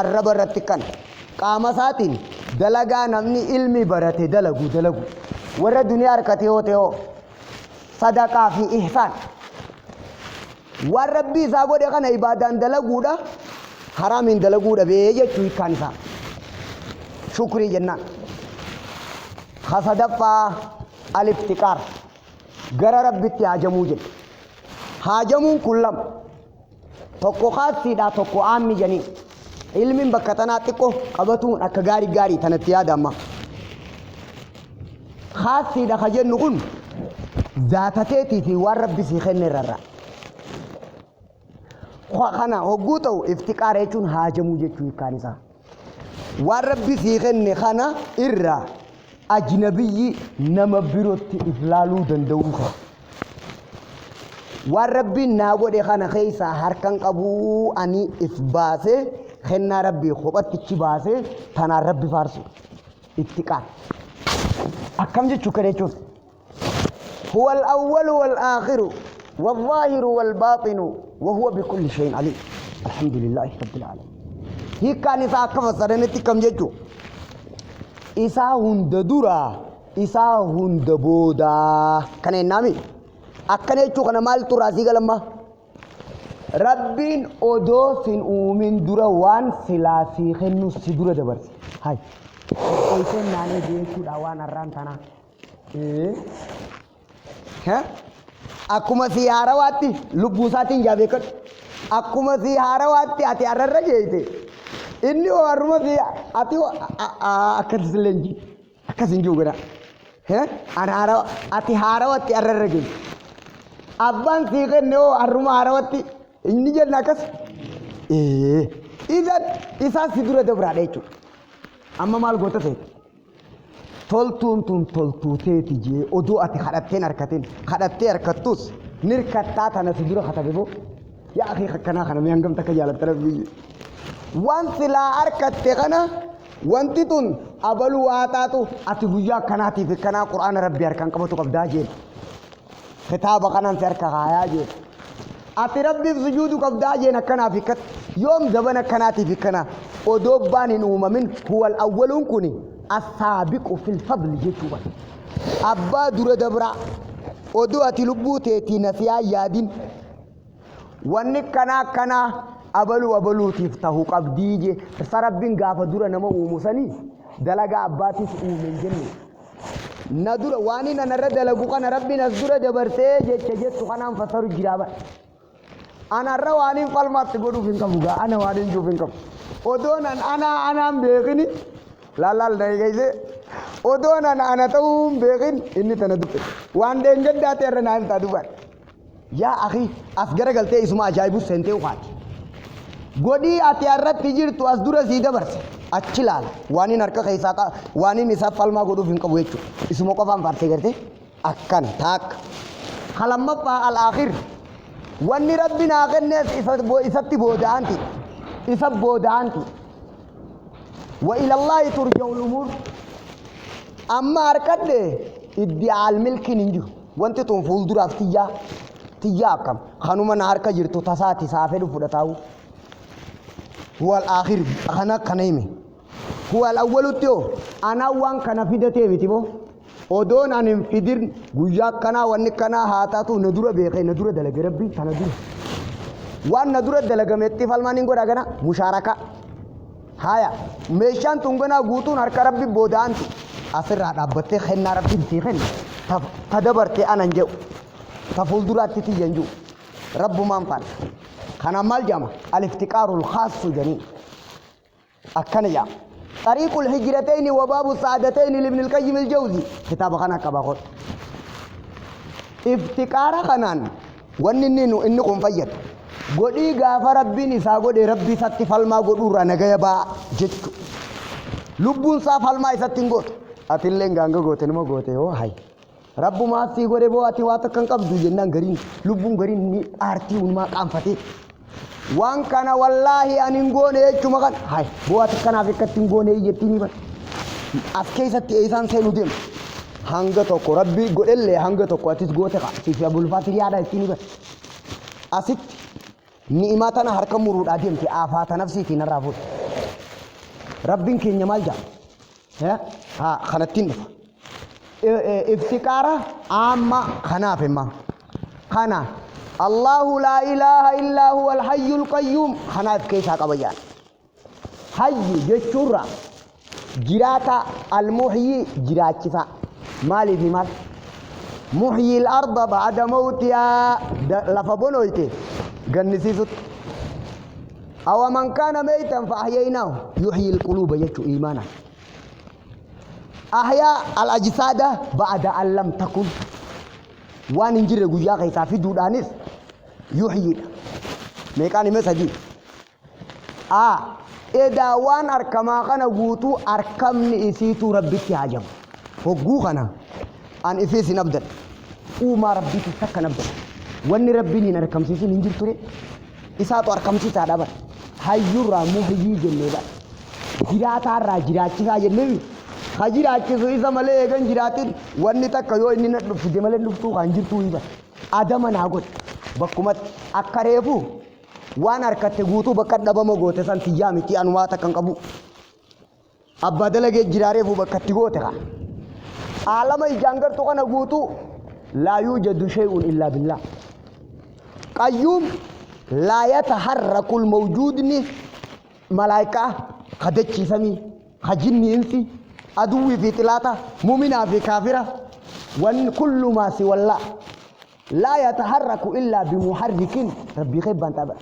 الرب رتي كان قام ساتين دلقا نمني علمي برتي دلقو ورا دنيا ركتي هو صدقة في إحسان وربي ساقو دي خانا إبادان دلقو دا حرامين دلقو دا بيجي چوي كانسا شكري جنان خصدفا الافتقار غير ربتي هاجمو جد هاجمون كلهم tokko khaasiidha tokko aammi janii ilmin bakka tanaa xiqqoo qabatuun akka gaarii tanatti yaadama khaasiidha ka jennu kun zaatateetii fi waan rabbi sii kenne irraa kana hogguu ta'u iftiqaara jechuun haajamuu jechuu hiikkaan isaa waan rabbi sii kenne kana irraa ajnabiyyi nama birootti iflaaluu danda'uu qaba waan rabbiin naa godhe kana keessa harkan qabuu ani if baasee kennaa rabbii kophattichi baasee tanaan rabbi faarsu iftiqaar akkam jechuu kana jechuun هو الأول والآخر والظاهر والباطن وهو بكل شيء عليم الحمد لله رب العالمين هي كان إساء كفصرنتي كم جيجو إساء هند دورا إساء هند بودا كان النامي أكن يجو كان مال تراسي لما ربين أدو سن أومن دورا وان سلاسي خنو سدورا دبرس هاي أيسن ناني جيجو داوان الران تانا ها akkuma si haarawaatti lubbuu isaatiin jaabeekadhu akkuma si haarawaatti ati arrarra jeete inni warruma si ati akkas leenji akkas hin jiru gada ana haarawa ati haarawaatti arrarra jeete abbaan si kenne arruma haarawaatti inni jenna akkas isaa si dura dabraa jechuudha amma maal goota seeti toltuun tun toltuuteeti jee oduu ati kadhattee harkattus nirkattaa tana si dura katabe boo yaa akhi akkanaa kana mee hangam takka jaalatta rabbii waan silaa harkatte kana wanti tun abaluu waataatu ati guyyaa akkanaatiif akkanaa qur'aana rabbii harkaan qabatu qabdaa jeen kitaaba kanaan si harka kaayaa jeen ati rabbiif sujuudu qabdaa jeen akkanaaf ikkat yoom zaban akkanaatiif akkana odoo baan hin uumamin huwal awwaluun kuni السابق في الفضل جتوا أبا دور دبرا ودوة لبوتة تنسيا يادين ونكنا كنا أبلو تفتحوا قبديجي سربين غاف دور نما ومسني دلقا أباتي من جنة ندور واني نرد دلقو كان ربي نزدور دبرتي جت سخنام فسر جرابا أنا رواني فالما تقولوا فينكم بقى أنا واني جو فينكم ودون أنا بيغني لا नहीं गई से ओदो ना ना तो बेगिन इन्हीं तना दुपे वान डेंजर दाते रहे ना इंता दुबार या आखी असगर गलते इसमें अजाइबु सेंटे उखाती गोदी आते अर्रत तिजिर तो असदुरा सीधा बरसे अच्छी लाल वानी नरका कैसा का वानी निसाब फलमा गोदू फिंका बुएचु इसमें को फाम फारसे करते अक्कन थाक खलम्मा पा अल आखिर वन्नी रब्बी नागन ने इसत्ती बोदांती وإلى الله ترجع الأمور أما أركض إدعاء الملك نيجو وأنت تنفول دراف تيا كم خانوما نهار كجرتو تساتي سافر فدتاو هو الآخر خنا خنيمي هو الأول تيو أنا وان خنا فيدتي بتيبو أدون أنا فيدر غوجا خنا وان خنا هاتاتو ندورة بيخي ندورة دلقة ربي تندورة وان ندورة دلقة متي فالمانين غو راغنا مشاركة هايا ميشان تونغنا غوتون هركا ربي بودانتي أسر رابطة خنا ربي تيخن تدبرتي أنا نجو تفول دراتي تيجنجو رب مانفان خنا مال جامع الافتقار الخاص جنين أكن جام طريق الهجرتين وباب السعادتين لابن القيم الجوزي كتاب خنا كباخد افتقار خنان وننينو إنكم فيت godii gaafa rabbiin isaa godhe rabbi isatti falmaa godhuurra nagaya baa jettu lubbuun isaa falmaa isatti hin gootu ati illee gaanga goote nima goote yoo hay rabbumaa sii godhe boo ati waa takkan qabdu jennaan gariin lubbuun gariin ni aartii unumaa qaanfatee waan kana wallaahi ani hin goone jechuma kan hay boo ati kanaaf akkatti hin goone jettiin ban as keessatti eesaan seenu deema hanga tokko rabbi godhellee hanga tokko atis goote qa siif abulfaatir yaada ittiin ban asitti ni'imatana harka muruudha deemte afaata nafsiitiin irraa fuudhe rabbiin keenya maal jaa kanattiin dhufa iftiqaara amma kanaaf imma kana Allahu la ilaha illa huwa al-hayyul qayyum kanaaf keessa qabayaan hayyi jechuurra jiraata al-muhyi jiraachisa مالي في مال محيي الأرض بعد موتها لفبنويته جنسيسوت أو من كان ميتا فأحييناه يحيي القلوب يجو إيمانا أحيا الأجساد بعد أن لم تكن وان انجر غيا كيسا في دودانيس يحيي ميكاني مسجي إذا وان أركما كان غوتو أركمني إسيتو ربي تهاجم فوقو كنا أن إفيسي نبدل وما ربي تسكى نبدل واني ربي نركم سيسي ننجر توري إساتو أركم سيسا دابر هايورا محيي جنبا جراتا را جراتي جنبي خجراتي سويسا ملي إيغن جراتي واني تكيو إني نفسي جمالي نفتو خانجر تويبا آدم ناغوت بكمت أكاريفو waan harkatte guutuu bakka dhabama goote san tiyyaa miti anwaata kan qabu abbaa dalagee jiraareefu bakka itti goote ka aalama ijaangartu kana guutuu laa yuujadu shay'un illaa billah qayyuum laa yataharraku almawjuudni malaayikaa kadachiisamii kajinni insi aduwwii fi xilaata muminaa fi kaafira wan kullu maa siwallaa laa yataharraku illaa bimuharrikin rabbii keebbaan taaba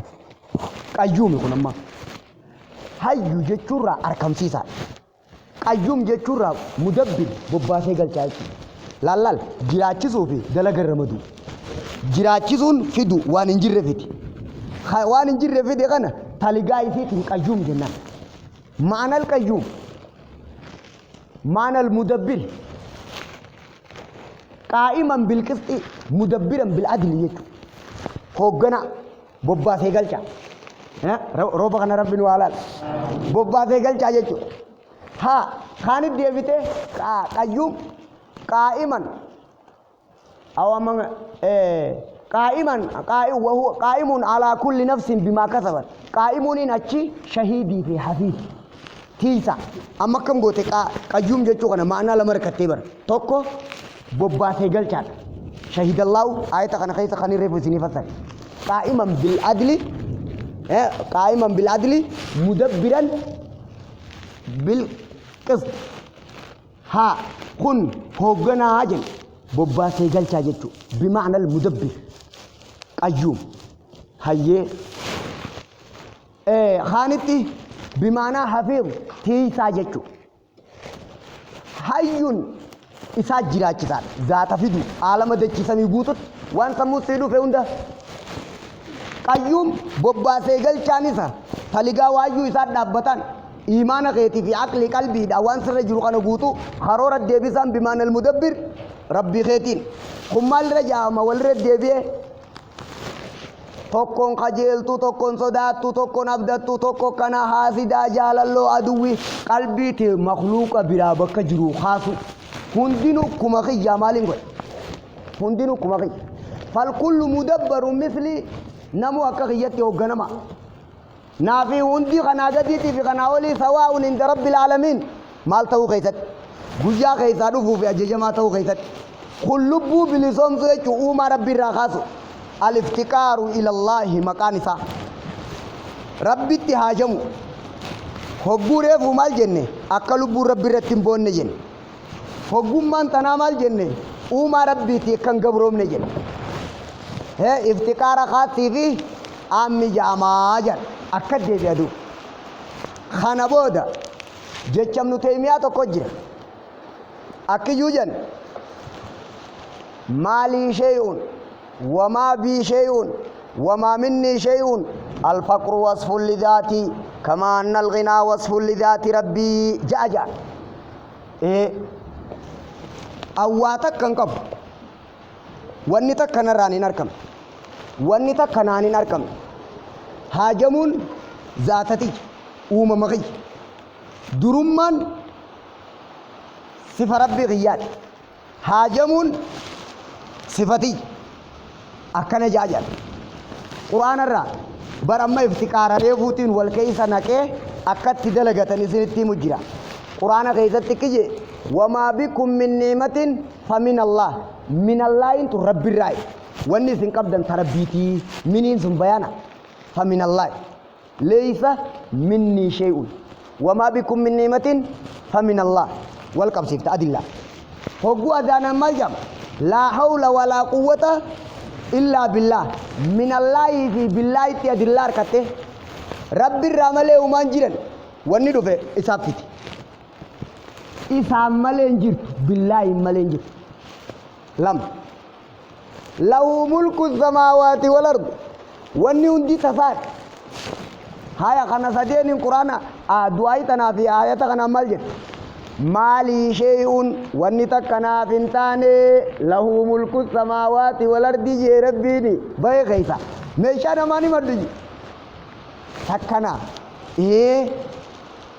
qayyuumi kun amma hayyu jechuurraa arkamsiisaa qayyuum jechuurraa mudabbir bobbaasee galchaa jechuudha laallal jiraachisuu fi dalaga ramadu jiraachisuun fidu waan hin jirre fidi waan hin jirre fide kana taligaa isiitiin qayyuum jennaan ma'anal qayyuum ma'anal mudabbir qaa'iman bilqisxi mudabbiran bil'adli jechuudha hooggana bobbaasee galchaa roba kana rabbiin waalaal bobbaasee galchaa jechuudha haa kaanit deebite qayyuum qaa'iman awaman qaa'imun alaa kulli nafsin bimaa kasabat qaa'imuuniin achi shahiidii fi hafiidi tiisa amma akkam goote qayyuum jechuu kana ma'anaa lama rakkattee bara tokko bobbaasee galchaadha shahidallaahu ayata kana keessa kan irreefu isinii fassare qaa'iman bil'adli قائما بالعدل مدبرا بالقسط ها كن هوغنا اجل بوباسي جلچا جچو بمعنى المدبر قيوم هي خانتي بمعنى حفيظ تيسا جچو حيون إسا جراچسان ذات فيدو عالم دچسمي غوتت وان سمو سيدو فيوندا qayyuum bobbaasee galchaanisa taligaa waayyuu isaa dhaabbatan iimaana keetii fi aqli qalbiidha waan sirra jiru kana guutuu karoora deebisaan bimaan almudabbir rabbii keetiin kun maalirra jaama walirra deebi'ee tokkoon qajeeltuu tokkoon sodaattuu tokkoon abdattuu tokko kana haasidaa jaalalloo aduwwi qalbiiti makluuqa biraa bakka jiru kaasu hundinuu kuma kiyyaa maaliin godhe hundinuu kuma kiyya falkullu mudabbaru misli نمو أكاكيتي وغنما نافي وندي خنا غديتي في خنا ولي سواء عند رب العالمين مال تو خيست غجا خيسا دفو في اججما تو خيست كل لبو بلسوم سيچو اوما رب الرخاص الافتقار الى الله مكانسا ربي تهاجم حغوره فمال جنة اكلبو رب رتم بون جن حغمان تنامال جنة اوما ربي تي كان غبروم نجن है इफ्तिकारा खाती भी आमी जामाजन अक्कद दे दिया दू खाना बोधा जेचम नुतेमिया तो कुछ अक्की यूजन माली शेयून वमा बी शेयून वमा मिन्नी शेयून الفقر وصف لذاتي كما أن الغنى وصف لذات ربي جاجا إيه أواتك كنكب ونتك كنراني نركم wanni takka naanin argamne haajamuun zaatatii uumamaqii durummaan sifa rabbii qiyyaadha haajamuun sifatii akkana jaajal quraanarraa baramma iftiqaara reefuutiin wal keessa naqee akkatti dalagatan isinitti himu jira quraana keessatti kije wamaa bikum min ni'matin famin allah min allahin tu rabbirraa واني سنقبدن تربيتي منين سنبيانا فمن الله ليس مني شيء وما بكم من نعمة فمن الله والقبسيف تأدي الله هو أذان ملجم لا حول ولا قوة إلا بالله من الله في بالله تياد الله كته رب الرمل ومان جيرن وني في إسافتي إسام ملنجر بالله ملنجر لم له ملك السماوات والأرض وني وندي تفات هاي خنا سدين القرآن دعايتنا في آياتنا ملجر مالي شيء وني تكنا فنتاني له ملك السماوات والأرض يا ربيني باي كيفا ميشانا ماني مردي تكنا إيه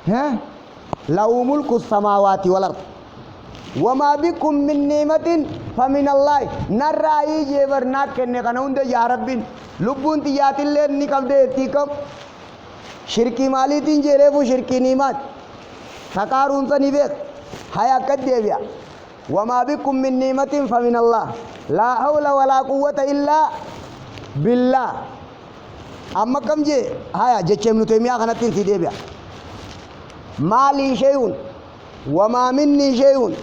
ها له ملك السماوات والأرض وما بكم من نعمة فمن الله نرى يجبر ناكن كنون ده يا ربين لبون تيات اللي نكمل ده تيكم شركي مالي تين جريبو شركي نيمات سكارون سنيبت هيا كديبيا وما بكم من نعمة فمن الله لا حول ولا قوة إلا بالله أما كم جي هيا جتشم نتوميا خنا تين سيديبيا مالي شيء وما مني شيء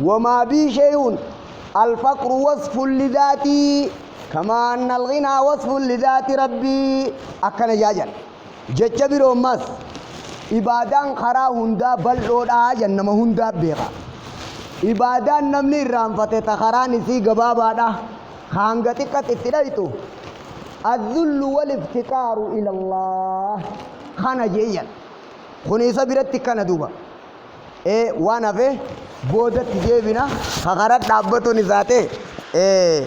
وما بي شيء الفقر وصف لذاتي كما أن الغنى وصف لذات ربي أكن جاجل جتشبيرو مس إبادان خرا هندا بلودا جنما هندا بيغا إبادان نمني رام فتة خرا نسي غبابا دا خانغتي كتتلايتو الذل والافتقار إلى الله خانا جيجل خنيسة برات كان دوبا إيه وانا في بودت جيبنا خغرات دابتو نزاته إيه